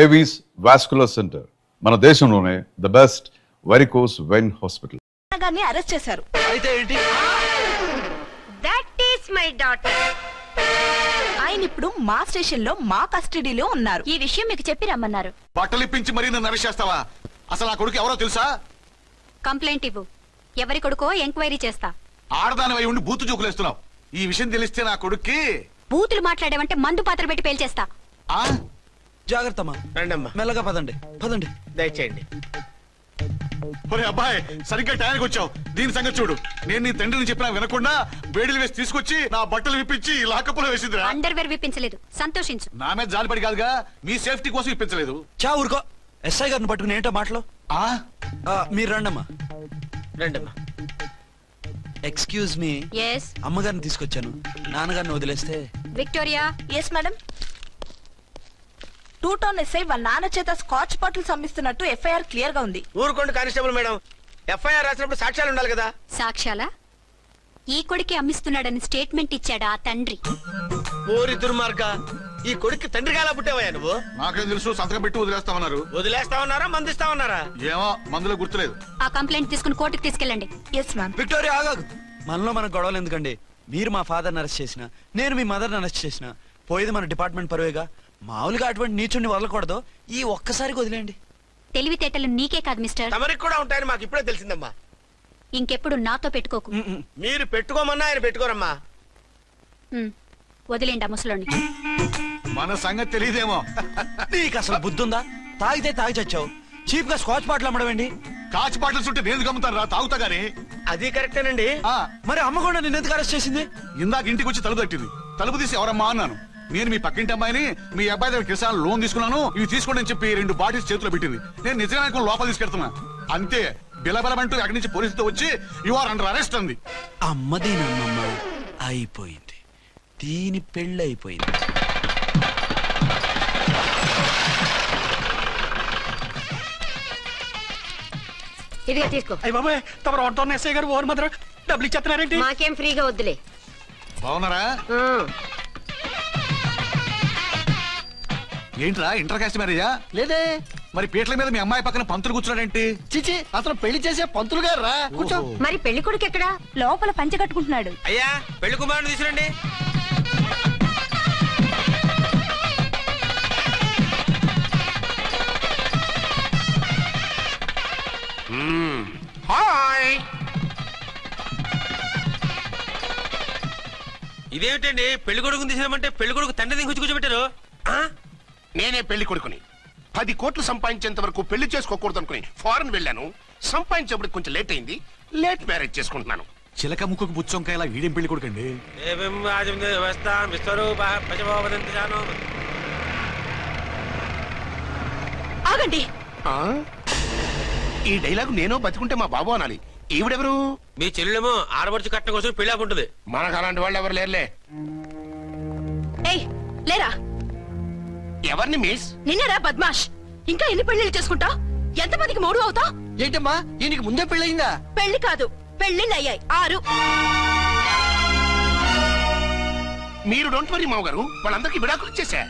Avis vascular centre మన దేశంలోనే the best varicose vein hospital. గారిని అరెస్ట్ చేశారు. అయితే ఏంటి? That is my daughter. ఆయన ఇప్పుడు మా స్టేషన్ లో మా కస్టడీలో ఉన్నారు. ఈ విషయం మీకు చెప్పి రమ్మన్నారు. బట్టలు ఇప్పించి మరీ నన్ను అరెస్ట్ చేస్తావా? అసలు ఆ కొడుకు ఎవరో తెలుసా? కంప్లైంట్ ఇవ్వు. ఎవరి కొడుకో ఎంక్వైరీ చేస్తా. ఆడదానివై ఉండి బూతు చూకులేస్తున్నావు. ఈ విషయం తెలిస్తే నా కొడుక్కి బూతులు మాట్లాడేవంటే మందు పాత్ర పెట్టి పేల్చేస్తా. ఆ జాగ్రత్తమ్మా, రండమ్మా, మెల్లగా పదండి పదండి. దయచేయండి. ఒరే అబ్బాయి, సరిగ్గా టయానికి వచ్చావు. దీని సంగతి చూడు. నేను నీ తండ్రిని చెప్పినా వినకుండా వేడిలు వేసి తీసుకొచ్చి నా బట్టలు విప్పించి లాకప్పులో వేసిందిరా. అండర్వేర్ విప్పించలేదు, సంతోషించు. నా మీద జాలిపడి కాదుగా, మీ సేఫ్టీ కోసం ఇప్పించలేదు. చా ఊరుకో. ఎస్ఐ గారిని పట్టుకుని ఏంటో మాటలు. ఆ మీరు రండమ్మా. రండమ్మా. Excuse me. ఎస్ అమ్మగారిని తీసుకొచ్చాను. నాన్నగారిని వదిలేస్తే. Victoria. Yes madam. 2 town SI వాళ్ళ నాన్న చేత స్కాచ్ బాటిల్స్ అమ్మిస్తున్నట్టు ఎఫ్ఐఆర్ క్లియర్ గా ఉంది. ఊరుకోండి కానిస్టేబుల్ మేడం. ఎఫ్ఐఆర్ రాసినప్పుడు సాక్ష్యాలు ఉండాలి కదా. సాక్ష్యాలా? ఈ కొడుకే అమ్మిస్తున్నాడని స్టేట్మెంట్ ఇచ్చాడా ఆ తండ్రి? ఊరి దుర్మార్గ, ఈ కొడుక్కి తండ్రిగా ఎలా పుట్టావయ్యా నువ్వు? నాకేం తెలుసు, సంతకం పెట్టి వదిలేస్తామన్నారు. వదిలేస్తామన్నారా మందిస్తామన్నారా? ఏమో, మందులో గుర్తులేదు. ఆ కంప్లైంట్ తీసుకుని కోర్టుకు తీసుకెళ్ళండి. Yes ma'am. విక్టోరియా ఆగాగు. మనలో మన గొడవలు ఎందుకండి? మీరు మా ఫాదర్ని అరెస్ట్ చేసిన, నేను మీ మదర్ని అరెస్ట్ చేసిన, పోయేది మన డిపార్ట్మెంట్ పరువేగా. మామూలుగా అటువంటి నీచుడిని వదలకూడదు. ఈ ఒక్కసారికి వదిలేండి. తెలివితేటలు నీకే కాదు మిస్టర్, తమరికి కూడా ఉంటాయని మాకు ఇప్పుడే తెలిసిందమ్మా. ఇంకెప్పుడు నాతో పెట్టుకోకు. మీరు పెట్టుకోమన్నా ఆయన పెట్టుకోరమ్మా. వదిలేండి ఆ ముసలోని. మన సంగతి తెలియదేమో. నీకు అసలు బుద్ధుందా? తాగితే తాగి చచ్చావు. చీప్ గా స్కాచ్ బాటిల్ అమ్మడమేంటి? కాచి పాటలు చుట్టూ నేను గమ్ముతాను రా, తాగుతా గానీ. అది కరెక్టేనండి. మరి అమ్మ కూడా నిన్ను ఎందుకు అరెస్ట్ చేసింది? ఇందాక ఇంటికి వచ్చి తలుపు తట్టింది. తలుపు తీసి ఎవరమ్మా అన్నాను. నేను మీ పక్కింటి అమ్మాయిని, మీ అబ్బాయి దగ్గర కిసాన్ లోన్ తీసుకున్నాను, ఇవి తీసుకోండి అని చెప్పి 2 బాటిల్స్ చేతిలో పెట్టింది. నేను నిజంగా లోపల తీసుకెళ్తున్నా. అంతే, బిలబలమంటూ అక్కడి నుంచి పోలీసుతో వచ్చి యు ఆర్ అండర్ అరెస్ట్ అంది. అమ్మ దీనమ్మమ్మ అయిపోయింది. దీని పెళ్ళి అయిపోయింది. ఇదిగా తీసుకో. అయ్య బాబాయ్, తమరు ఆటోన్ ఎస్ఐ గారు ఓన్ మాత్రం డబ్బులు ఇచ్చేస్తున్నారేంటి? మాకేం ఫ్రీగా వద్దులే. బాగున్నారా? ఏంట్రా ఇంటర్ కాస్ట్ మ్యారేజా? లేదే. మరి పీటల మీద మీ అమ్మాయి పక్కన పంతులు కూర్చున్నాడేంటి? చిచి, అతను పెళ్లి చేసే పంతులు గారు రా. కూర్చో. మరి పెళ్లి కొడుకు ఎక్కడా? లోపల పంచె కట్టుకుంటున్నాడు. అయ్యా, పెళ్లి కుమారుని తీసుకురండి. హాయ్. ఇదేమిటండి, పెళ్లి కొడుకుని తీసినామంటే పెళ్లి కొడుకు తండ్రి దిగి కూర్చోబెట్టారు. నేనే పెళ్లి కొడుకుని. 10 కోట్లు సంపాదించేంత వరకు పెళ్లి చేసుకోకూడదు అనుకుని ఫారెన్ వెళ్ళాను. సంపాదించేప్పుడు కొంచెం లేట్ అయింది. లేట్ మ్యారేజ్ చేసుకుంటున్నాను. చిలక ముక్కుకు బుచ్చొంకాయలా వీడేం పెళ్లి కొడుకండి? ఆగండి. ఈ డైలాగ్ నేను బతుకుంటే మా బాబు అనాలి. ఈవిడెవరు? మీ చెల్లెమో ఆడబడుచు కట్నం కోసం పెళ్లి ఆకుంటుంది. మనకు అలాంటి వాళ్ళు ఎవరు లేరులే. ఏయ్ లేరా. ఎవరిని మిస్? నిన్నరా బద్మాష్. ఇంకా ఎన్ని పెళ్లిళ్ళు చేసుకుంటావు? ఎంతమందికి మూడు అవుతావు? ఏంటమ్మా, ఈయనకి ముందే పెళ్ళయిందా? పెళ్లి కాదు, పెళ్లిళ్ళు అయ్యాయి 6. మీరు డోంట్ వరీ మావ గారు, వాళ్ళందరికీ విడాకులు ఇచ్చేసా.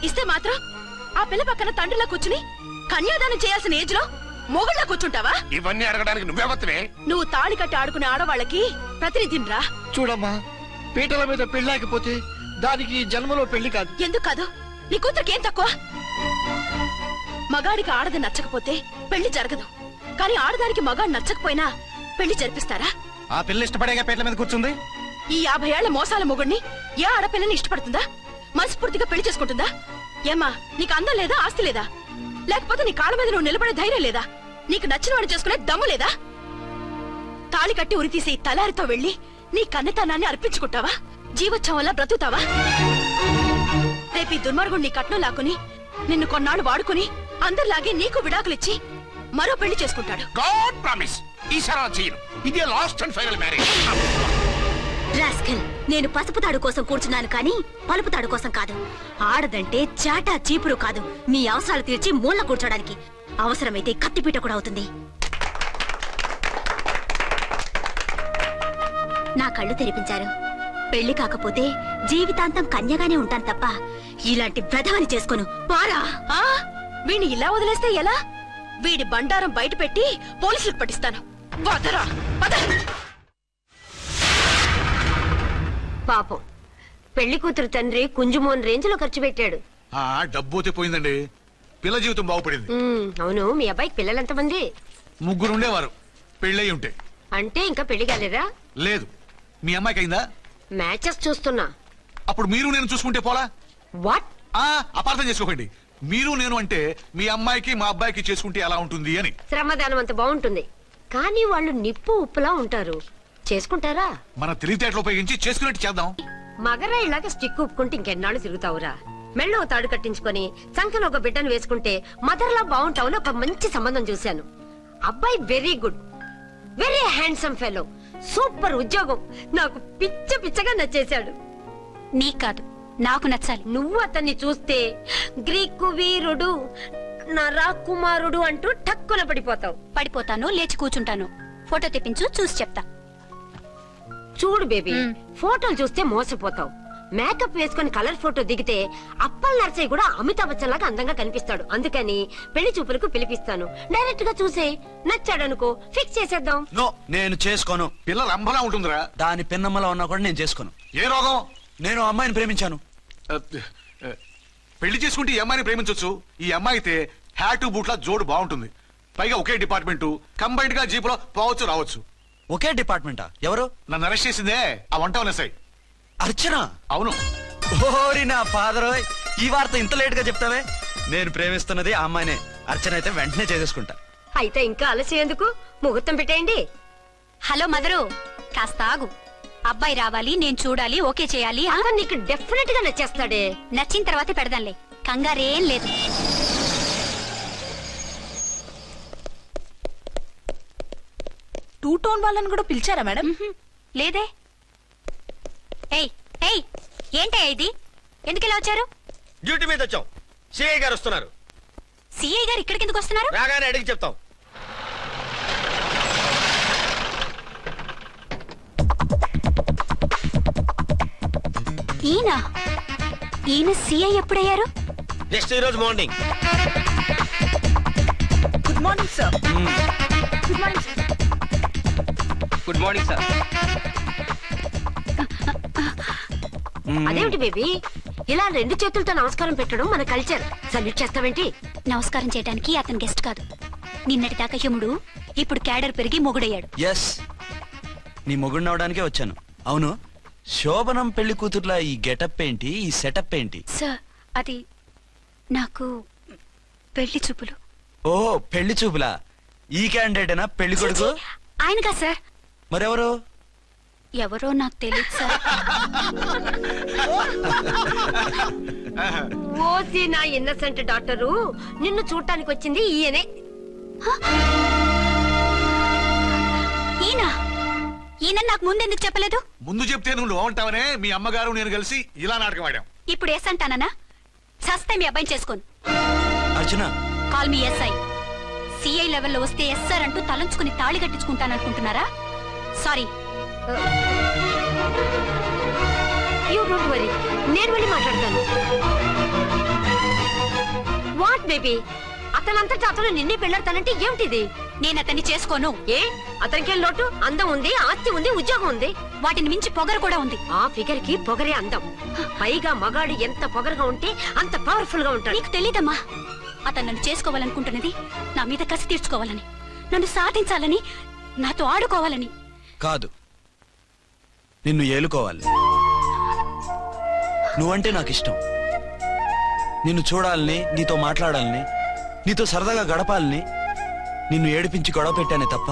ఇస్తే మాత్రం ఆ పిల్ల పక్కన తండ్రిలా కూర్చుని కన్యాదానం చేయాల్సిన ఏజ్ లో మొగుళ్ళ కూర్చుంటావా? ఇవన్నీ అడగడానికి నువ్వెవత్తవే? నువ్వు తాళి కట్టి ఆడుకునే ఆడవాళ్ళకి ప్రతినిధిరా. చూడమ్మా, పీటల మీద పెళ్ళాకపోతే దానికి ఈ జన్మలో పెళ్లి కాదు. ఎందుకు కాదు? నీ కూతురికేం తక్కువ? మగాడికి ఆడది నచ్చకపోతే పెళ్లి జరగదు. కానీ ఆడదానికి మగాడు నచ్చకపోయినా పెళ్లి జరిపిస్తారా? ఆ పిల్ల ఇష్టపడేగా పీటల మీద కూర్చుంది. ఈ 50 ఏళ్ల మోసాల మొగుడిని ఏ ఆడపిల్లని ఇష్టపడుతుందా? మనస్ఫూర్తిగా పెళ్లి చేసుకుంటుందా? ఏమ్మా, నీకు అందం లేదా, ఆస్తి లేదా? లేకపోతే నీ కాళ్ళ మీద నువ్వు నిలబడే ధైర్యం లేదా? నీకు నచ్చిన వాడిని చేసుకునే దమ్ము లేదా? తాళి కట్టి ఉరితీసే ఈ తలారితో వెళ్లి నీ కన్నెతనాన్ని అర్పించుకుంటావా? జీవోత్సవం వల్ల బ్రతుకుతావా? రేపు ఈ దుర్మార్గుడు నీ కట్నం లాక్కుని నిన్ను కొన్నాళ్ళు వాడుకుని అందరిలాగే నీకు విడాకులిచ్చి మరో పెళ్లి చేసుకుంటాడు. గాడ్ ప్రామిస్, ఈసారి చేయను. ఇదే last and final marriage. Rascal, నేను పసుపు తాడు కోసం కూర్చున్నాను కానీ పలుపు తాడు కోసం కాదు. ఆడదంటే చాటా చీపురు కాదు, నీ అవసరాలు తీర్చి మూల కూర్చోడానికి. అవసరమైతే కత్తిపీట కూడా అవుతుంది. నా కళ్ళు తెరిపించారు. పెళ్లి కాకపోతే జీవితాంతం కన్యగానే ఉంటాను తప్ప ఇలాంటి బ్రధవని చేసుకోను. పారా. వీణ్ణి ఇలా వదిలేస్తే ఎలా? వీడి బండారం బయట పెట్టి పోలీసులకు పట్టిస్తాను. వదరా, వద. పాపం పెళ్లి కూతురు తండ్రి కుంజుమోన్ రేంజ్ లో ఖర్చు పెట్టాడు. డబ్బు అయితే పోయిందండి, పిల్ల జీవితం బాగుపడింది. అవును, మీ అబ్బాయికి పిల్లలెంతమంది? 3 ఉండేవారు, పెళ్ళయి ఉంటే. అంటే ఇంకా పెళ్లి కాలేదా? లేదు. మీ అమ్మాయికి అయిందా? మ్యాచెస్ చూస్తున్నా. అప్పుడు మీరు నేను చూసుకుంటే పోలా? వాట్? అపార్థం చేసుకోకండి. మీరు నేను అంటే మీ అమ్మాయికి మా అబ్బాయికి చేసుకుంటే ఎలా ఉంటుంది అని. శ్రమదానం అంత బాగుంటుంది, కానీ వాళ్ళు నిప్పు ఉప్పులా ఉంటారు. చేసుకుంటారా? మన తెలివితేటలు ఉపయోగించి చేసుకున్నట్టు చేద్దాం. మగరా ఇలాగ స్టిక్ ఉప్పుకుంటే ఇంకెన్నాళ్ళు తిరుగుతావురా? మెళ్ళో తాడు కట్టించుకొని సంఖ్యలో ఒక బిడ్డను వేసుకుంటే మదర్లా బాగుంటావుని ఒక మంచి సంబంధం చూశాను. అబ్బాయి very good, very handsome fellow, super ఉద్యోగం. నాకు పిచ్చగా నచ్చేశాడు. నీకు కాదు, నాకు నచ్చాలి. నువ్వు అతన్ని చూస్తే గ్రీకు వీరుడు, నా రాకుమారుడు అంటూ టక్కున పడిపోతావు. పడిపోతాను, లేచి కూర్చుంటాను. ఫోటో తెప్పించు, చూసి చెప్తా. చూడు బేబీ, ఫోటోలు చూస్తే మోసపోతావు. మేకప్ వేసుకుని కలర్ ఫోటో దిగితే అప్పల్ నర్సయ్య కూడా అమితాబ్ బచ్చన్ లాగా అందంగా కనిపిస్తాడు. అందుకని పెళ్లి చూపులకు పిలిపిస్తాను. డైరెక్ట్ గా చూసే నచ్చాడనుకో, ఫిక్స్ చేసేద్దాం. నో, నేను చేసుకోను. పిల్ల రంభలా ఉంటుందిరా. దాని పిన్నమ్మలా ఉన్నా కూడా నేను చేసుకోను. ఏ రోగం? నేను అమ్మాయిని ప్రేమించాను. పెళ్లి చేసుకుంటే ఈ అమ్మాయిని ప్రేమించొచ్చు. ఈ అమ్మాయి అయితే హ్యాటు బూట్ల జోడు బాగుంటుంది. పైగా ఒకే డిపార్ట్మెంట్, కంబైన్డ్ గా జీపులో పోవచ్చు రావచ్చు. ఒకే డిపార్ట్మెంటా? ఎవరు? నన్ను అరెస్ట్ చేసిందే ఆ వంటవనసాయి. అర్చన? అవును. ఓరి నా ఫాదర్, ఈ వార్త ఇంత లేట్ గా చెప్తావే. నేను ప్రేమిస్తున్నది ఆ అమ్మాయినే. అర్చన అయితే వెంటనే చేసేసుకుంటా. అయితే ఇంకా ఆలస్యం ఎందుకు? ముహూర్తం పెట్టేయండి. హలో మదరు, కాస్త ఆగు. అబ్బాయి రావాలి, నేను చూడాలి, ఓకే చేయాలి. అతను నీకు డెఫినెట్ గా నచ్చేస్తాడే. నచ్చిన తర్వాతే పెడదాంలే, కంగారేం లేదు. టూ టోన్ వాళ్ళని కూడా పిలిచారా మేడం? లేదే. ఏయ్ ఏయ్, ఏంటయ్యా ఇది? ఎందుకు ఇలా వచ్చారు? డ్యూటీ మీద వచ్చాం. సిఐ గారు వస్తున్నారు. సిఐ గారు ఇక్కడికి ఎందుకు వస్తున్నారు? రాగానే అడిగి చెప్తాం. ఈయన సిఐ ఎప్పుడయ్యారు? నెక్స్ట్ ఈ రోజు morning. Good morning sir. Good morning sir. Good morning sir. అదేమిటి బేబీ, ఇలా 2 చేతులతో నమస్కారం పెట్టడం మన కల్చర్. సల్యూట్ చేస్తావేంటి? నమస్కారం చేయడానికి అతను గెస్ట్ కాదు. నిన్నటి దాకా యముడు, ఇప్పుడు క్యాడర్ పెరిగి మొగుడయ్యాడు. ఎస్, నీ మొగుడిని అవడానికే వచ్చాను. అవును, శోభనం పెళ్లి కూతుర్లా ఈ గెటప్ ఏంటి, ఈ సెటప్ ఏంటి? సార్, అది నాకు పెళ్లి చూపులు. ఓ, పెళ్లి చూపులా? ఈ క్యాండిడేటేనా పెళ్లి కొడుకు? ఆయనగా సార్. మరెవరు? ఎవరో నాకు తెలియదు సార్. ఓసి నా ఇన్నసెంట్ డాక్టరు, నిన్ను చూడటానికి వచ్చింది ఈయనే. ఈయన నాకు ముందెందుకు చెప్పలేదు? ముందు చెప్తే నువ్వు బాగుంటావనే మీ అమ్మగారు నేను కలిసి ఇలా నాటకం ఆడాం. ఇప్పుడు ఎస్ అంటానా? సస్తే మీ అబ్బాయిని చేసుకోను. అర్చన, కాల్ మీ ఎస్ఐ. సిఐ లెవెల్లో వస్తే ఎస్ఆర్ అంటూ తలంచుకుని తాళి కట్టించుకుంటాననుకుంటున్నారా? సారీ. యూ డోంట్ వరీ, నేను వెళ్ళి మాట్లాడతాను. వాట్ బేబీ, అతనంతటా అతను నిన్నే పెళ్ళాడతానంటే ఏమిటిది? నేను అతన్ని చేసుకోను. ఏ, అతనికేం లోటు? అందం ఉంది, ఆస్తి ఉంది, ఉద్యోగం ఉంది. వాటిని మించి పొగరు కూడా ఉంది. ఆ ఫిగర్ కి పొగరే అందం. పైగా మగాడు ఎంత పొగరుగా ఉంటే అంత పవర్ఫుల్ గా ఉంటాడు. నీకు తెలీదమ్మా, అతను నన్ను చేసుకోవాలనుకుంటున్నది నా మీద కసి తీర్చుకోవాలని, నన్ను సాధించాలని, నాతో ఆడుకోవాలని కాదు, నిన్ను ఏలుకోవాలి. నువ్వంటే నాకు ఇష్టం. నిన్ను చూడాలని, నీతో మాట్లాడాలని, నీతో సరదాగా గడపాలని, నిన్ను ఏడిపించి గొడవ పెట్టానే తప్ప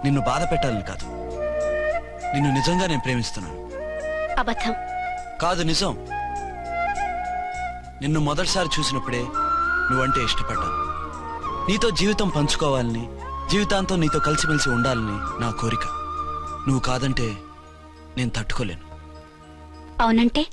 నిన్ను బాధ పెట్టాలని కాదు. నిన్ను నిజంగా నేను ప్రేమిస్తున్నాను. అబద్ధం కాదు, నిజం. నిన్ను మొదటిసారి చూసినప్పుడే నువ్వంటే ఇష్టపడ్డాను. నీతో జీవితం పంచుకోవాలని, జీవితాంతం నీతో కలిసిమెలిసి ఉండాలని నా కోరిక. నువ్వు కాదంటే నేను తట్టుకోలేను. అవునంటే?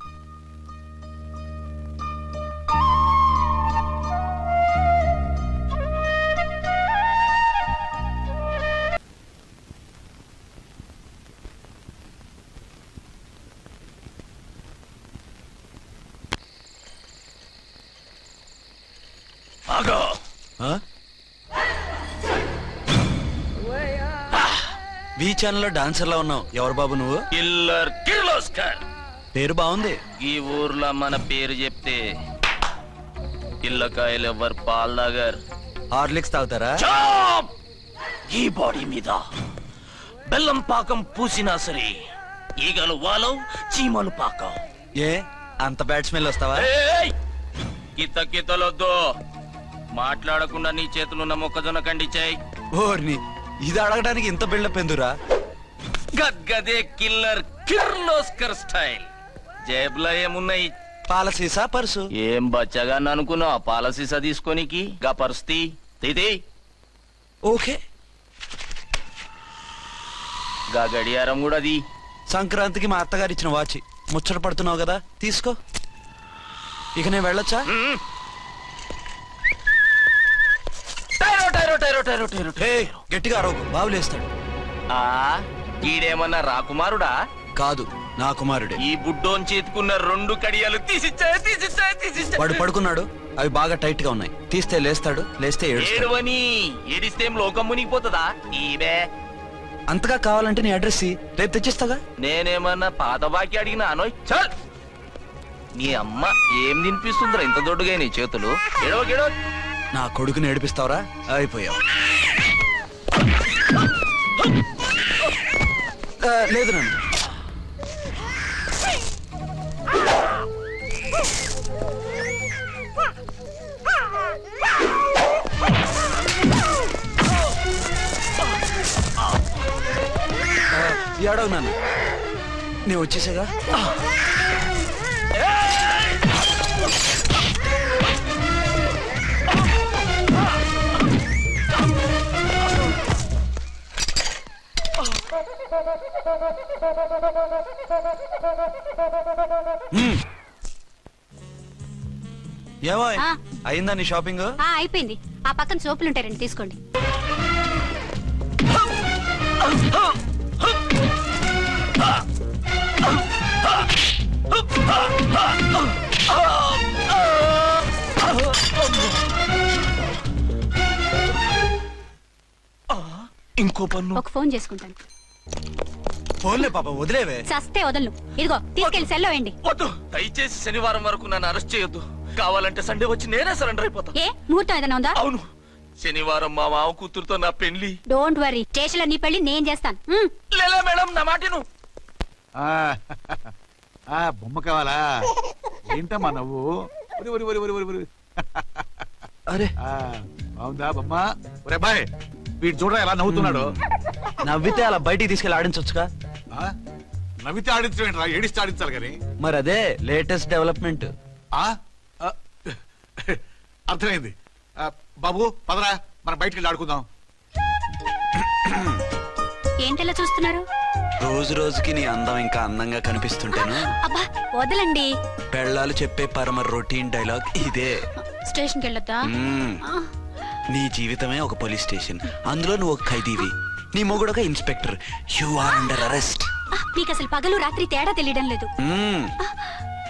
ఆగో. వి ఛానల్లో డాన్సర్లా ఉన్నావు. ఎవరు బాబు నువ్వు? కిల్లర్ కిర్లోస్కర్. పేరు బాగుంది. ఈ ఊర్లో మన పేరు చెప్తే పిల్లకాయలు ఎవరు పాల్దాగర్. హార్లిక్స్ తాగుతారా? ఈ బాడీ మీద బెల్లం పాకం పూసినా సరే ఈగలు వాలవు, చీమలు పాకం. ఏ అంత బ్యాడ్ స్మెల్ వస్తావా? కితలొద్దు. మాట్లాడకుండా నీ చేతులున్న మొక్కజొన్న కండిచాయి. ఓర్ని, ఇది అడగడానికి ఇంత బిల్డప్ ఎందురా? గద్గదే కిల్లర్ కిర్లోస్కర్ స్టైల్. జేబులో ఏమున్నాయి? పాల సీసా, పర్సు. ఏం బచ్చగా అనుకున్నావు? పాల సీసా తీసుకోనికి గా పరిస్థితి తీది. ఓకే. గా గడియారం కూడా అది. సంక్రాంతికి మా అత్తగారు ఇచ్చిన వాచి. ముచ్చట పడుతున్నావు కదా, తీసుకో. ఇక నేను వెళ్ళొచ్చా? గట్టిగా అరవకు, బావులేస్తాడు. ఈడేమన్నా రాకుమారుడా? కాదు, నా కుమారుడే. ఈ బుడ్డోన్ చేతుకున్న 2 కడియాలు తీసిచ్చా. వాడు పడుకున్నాడు, అవి బాగా టైట్ గా ఉన్నాయి. తీస్తే లేస్తాడు, లేస్తే ఏడుస్తాడు. ఏడువని ఏడిస్తే లోకం మునిగిపోతుందా? ఈబే అంతగా కావాలంటే నీ అడ్రస్ రేపు తెచ్చిస్తాగా. నేనేమన్నా పాత బాకి అడిగినా అనోయ్. చల్, నీ అమ్మ ఏం తినిపిస్తుందిరా ఇంత దొడ్డుగా నీ చేతులు? ఎడవ నా కొడుకుని ఏడిపిస్తావరా? అయిపోయావు. లేదు నన్ను. ఏడవు నన్ను. నేను వచ్చేసాగా. ఏమో అయిందా నీ షాపింగ్? అయిపోయింది. ఆ పక్కన సోపులుంటారండి, తీసుకోండి. ఇంకో పన్ను. ఒక ఫోన్ చేసుకుంటాను. ఫోన్లే పాప, వదిలేవే. చస్తే వదలను. ఇదిగో తీసుకెళ్లి సెల్లో వేయండి. వద్దు, దయచేసి శనివారం వరకు నన్ను అరెస్ట్ చేయొద్దు. కావాలంటే సండే వచ్చి నేనే సరెండర్ అయిపోతా. ఏ ముహూర్తం ఏదైనా ఉందా? అవును, శనివారం మా మామ కూతురుతో నా పెళ్లి. డోంట్ వరీ, స్టేషన్ లో నీ పెళ్లి నేను చేస్తాను. లేలా మేడం, నా మాటను. బొమ్మ కావాలా? ఏంటమ్మా నవ్వు? అరే బాగుందా బొమ్మ? ఒరే బాయ్, వీడు చూడరా ఎలా నవ్వుతున్నాడు. నవ్వితే అలా బయటికి తీసుకెళ్ళి ఆడించొచ్చుగా. నవ్వితే ఆడించడం, ఏడిస్తే ఆడించాలి కానీ. మరి అదే లేటెస్ట్ డెవలప్మెంట్. అర్థమైంది. బాబు పదరా, మనం బయటికి వెళ్ళి ఆడుకుందాం. ఏంటలా చూస్తున్నారు? రోజు రోజుకి నీ అందం ఇంకా అందంగా కనిపిస్తుంటాను. అబ్బా వదలండి. పెళ్ళాలు చెప్పే పరమ రొటీన్ డైలాగ్ ఇదే. స్టేషన్కి వెళ్ళొద్దా? నీ జీవితమే ఒక పోలీస్ స్టేషన్. అందులో నువ్వు ఒక ఖైదీవి, నీ మొగుడు ఒక inspector. You are under arrest. మీకు అసలు పగలు రాత్రి తేడా తెలియడం లేదు.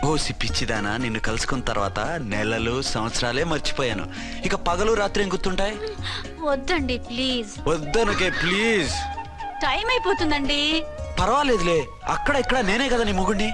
ఓ సిప్పిచ్చిదానా, నిన్ను కలుసుకున్న తర్వాత నెలలు సంవత్సరాలే మర్చిపోయాను. ఇక పగలు రాత్రి ఏం గుర్తుంటాయి? వద్దండి ప్లీజ్. వద్దనుకే ప్లీజ్. టైం అయిపోతుందండి. పర్వాలేదులే, అక్కడ ఇక్కడ నేనే కదా నీ మొగుడిని.